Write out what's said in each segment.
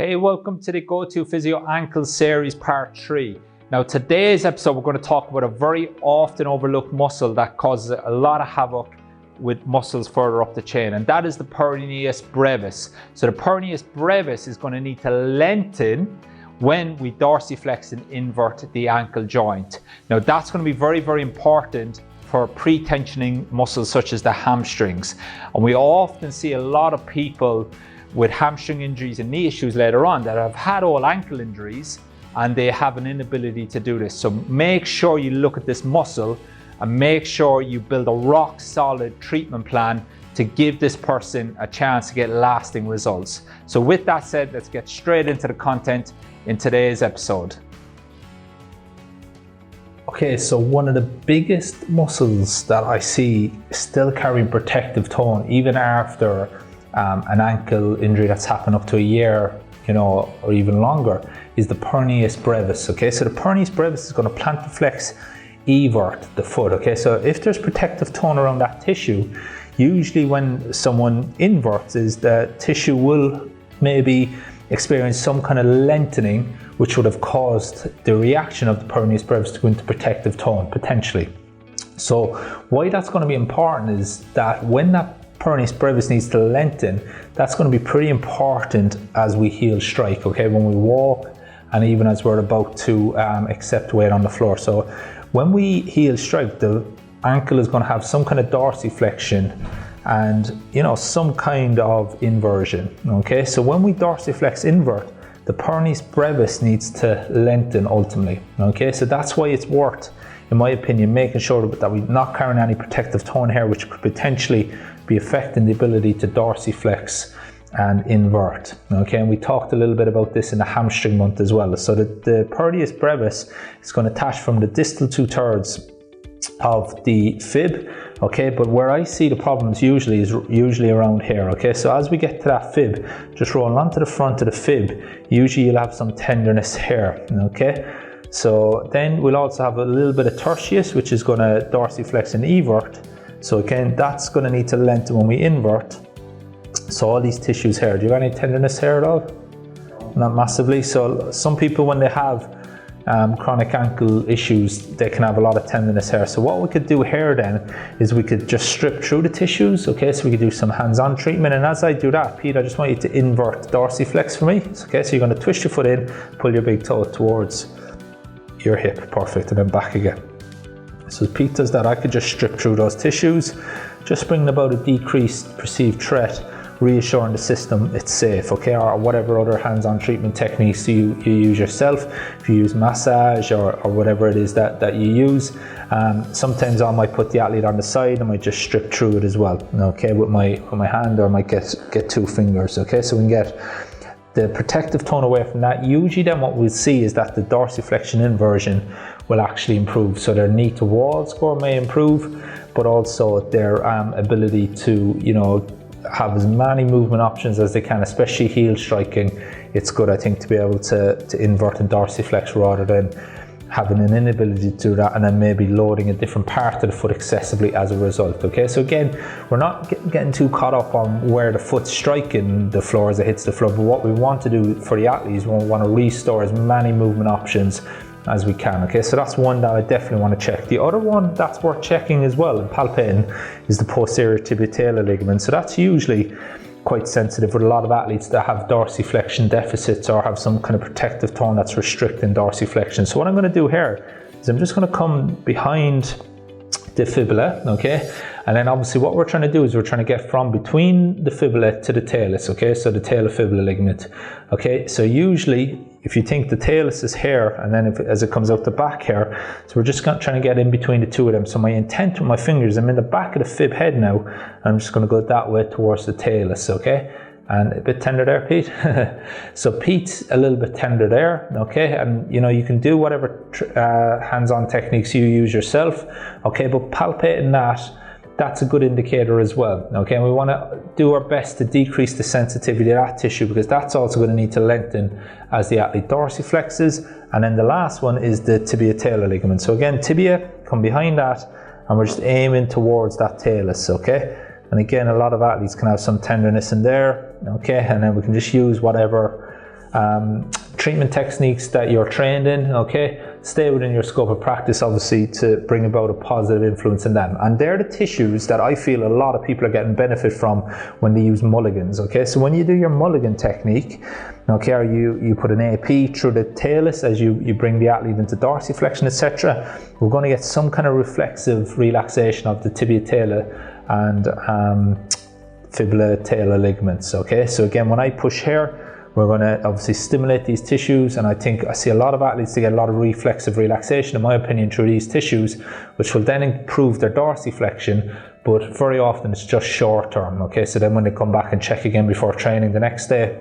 Hey, welcome to the Go-To Physio Ankle Series Part 3. Now today's episode we're going to talk about a very often overlooked muscle that causes a lot of havoc with muscles further up the chain, and that is the Peroneus Brevis. So the Perineus Brevis is going to need to lengthen when we dorsiflex and invert the ankle joint. Now that's going to be very, very important for pre-tensioning muscles such as the hamstrings. And we often see a lot of people with hamstring injuries and knee issues later on that have had all ankle injuries and they have an inability to do this. So make sure you look at this muscle and make sure you build a rock solid treatment plan to give this person a chance to get lasting results. So with that said, let's get straight into the content in today's episode. Okay, so one of the biggest muscles that I see still carrying protective tone even after an ankle injury that's happened up to a year, or even longer, is the Peroneus Brevis. Okay, so the Peroneus Brevis is going to plantarflex evert the foot. Okay, so if there's protective tone around that tissue, usually when someone inverts, is the tissue will maybe experience some kind of lengthening, which would have caused the reaction of the Peroneus Brevis to go into protective tone potentially. So why that's going to be important is that when that Peroneus Brevis needs to lengthen, that's going to be pretty important as we heel strike, okay, when we walk and even as we're about to accept weight on the floor. So when we heel strike, the ankle is going to have some kind of dorsiflexion and some kind of inversion. Okay, so when we dorsiflex invert, the Peroneus Brevis needs to lengthen ultimately. Okay, so that's why it's worth, in my opinion, making sure that we're not carrying any protective tone here, which could potentially be affecting the ability to dorsiflex and invert. Okay, and we talked a little bit about this in the hamstring month as well. So the Peroneus Brevis is going to attach from the distal 2/3 of the fib. Okay, but where I see the problems usually around here. Okay, so as we get to that fib, just roll onto the front of the fib. Usually you'll have some tenderness here. Okay, so then we'll also have a little bit of tertius, which is going to dorsiflex and evert. So again, that's going to need to lengthen when we invert. So all these tissues here, do you have any tenderness here at all? Not massively. So some people, when they have chronic ankle issues, they can have a lot of tenderness here. So what we could do here then is we could just strip through the tissues. Okay, so we could do some hands-on treatment. And as I do that, Pete, I just want you to invert dorsiflex for me. Okay, so you're going to twist your foot in, pull your big toe towards your hip. Perfect. And then back again. So as Pete does that, I could just strip through those tissues, just bringing about a decreased perceived threat, reassuring the system it's safe, okay, or whatever other hands-on treatment techniques you use yourself. If you use massage or whatever it is that you use. Sometimes I might put the athlete on the side, I might just strip through it as well, okay, with my hand, or I might get 2 fingers, okay, so we can get the protective tone away from that. Usually then what we'll see is that the dorsiflexion inversion will actually improve. So their knee to wall score may improve, but also their ability to, have as many movement options as they can, especially heel striking. It's good, I think, to be able to invert and dorsiflex rather than having an inability to do that and then maybe loading a different part of the foot excessively as a result. Okay, so again, we're not getting too caught up on where the foot's striking the floor as it hits the floor, but what we want to do for the athletes, we want to restore as many movement options as we can. Okay, so that's one that I definitely want to check. The other one that's worth checking as well and palpating is the posterior tibia Tailor ligament. So that's usually quite sensitive with a lot of athletes that have dorsiflexion deficits or have some kind of protective tone that's restricting dorsiflexion. So what I'm going to do here is I'm just going to come behind the fibula, okay, and then obviously what we're trying to do is we're trying to get from between the fibula to the talus, okay, so the tailor-fibula ligament. Okay, so usually if you think the talus is here and then as it comes out the back here, so we're just trying to get in between the two of them. So my intent with my fingers, I'm in the back of the fib head now, and I'm just going to go that way towards the talus, okay, and a bit tender there, Pete. So Pete's a little bit tender there, okay, and you can do whatever hands-on techniques you use yourself, okay, but palpating that's a good indicator as well, okay, and we want to do our best to decrease the sensitivity of that tissue because that's also going to need to lengthen as the athlete dorsiflexes. And then the last one is the tibia Tailor ligament. So again, tibia, come behind that, and we're just aiming towards that talus, okay. And again, a lot of athletes can have some tenderness in there, okay, and then we can just use whatever treatment techniques that you're trained in, okay? Stay within your scope of practice, obviously, to bring about a positive influence in them. And they're the tissues that I feel a lot of people are getting benefit from when they use mulligans, okay? So when you do your mulligan technique, okay, or you put an AP through the talus as you bring the athlete into dorsiflexion, etc., we're going to get some kind of reflexive relaxation of the tibia talar and fibula talar ligaments, okay? So again, when I push here, we're going to obviously stimulate these tissues, and I see a lot of athletes to get a lot of reflexive relaxation, in my opinion, through these tissues, which will then improve their dorsiflexion, but very often it's just short term, okay? So then when they come back and check again before training the next day,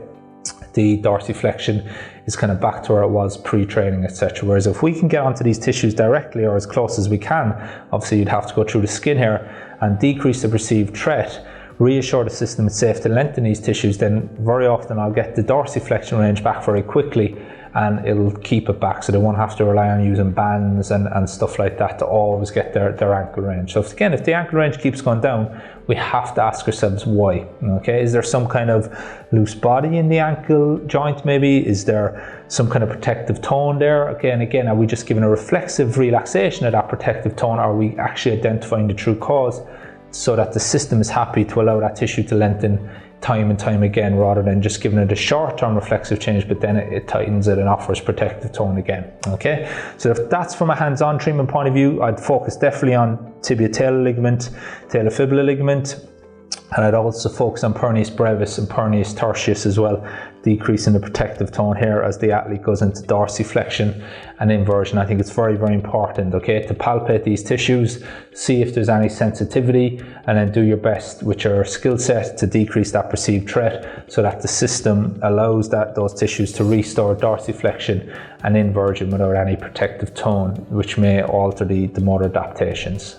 the dorsiflexion is kind of back to where it was pre-training, etc. Whereas if we can get onto these tissues directly, or as close as we can, obviously you'd have to go through the skin here and decrease the perceived threat, reassure the system it's safe to lengthen these tissues, then very often I'll get the dorsiflexion range back very quickly, and it'll keep it back, so they won't have to rely on using bands and stuff like that to always get their ankle range. So if the ankle range keeps going down, we have to ask ourselves why, okay? Is there some kind of loose body in the ankle joint maybe? Is there some kind of protective tone there? Okay, and again, are we just giving a reflexive relaxation of that protective tone, or are we actually identifying the true cause, so that the system is happy to allow that tissue to lengthen time and time again, rather than just giving it a short-term reflexive change, but then it tightens it and offers protective tone again, okay? So if that's from a hands-on treatment point of view, I'd focus definitely on tibia talar ligament, talar fibula ligament, and I'd also focus on Peroneus Brevis and Perineus tertius as well, decreasing the protective tone here as the athlete goes into dorsiflexion and inversion. I think it's very, very important, okay, to palpate these tissues, see if there's any sensitivity, and then do your best with your skill set to decrease that perceived threat, so that the system allows those tissues to restore dorsiflexion and inversion without any protective tone, which may alter the motor adaptations.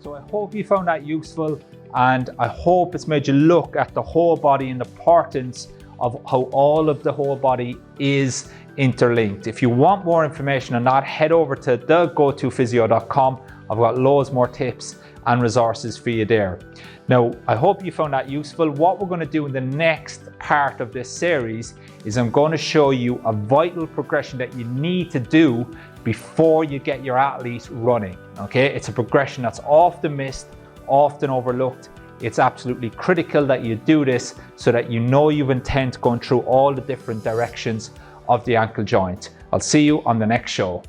So I hope you found that useful, and I hope it's made you look at the whole body and the importance of how all of the whole body is interlinked. If you want more information on that, head over to thegotofysio.com. I've got loads more tips and resources for you there. Now, I hope you found that useful. What we're going to do in the next part of this series is I'm going to show you a vital progression that you need to do before you get your athlete running, okay? It's a progression that's often missed, often overlooked. It's absolutely critical that you do this so that you know you've intent going through all the different directions of the ankle joint. I'll see you on the next show.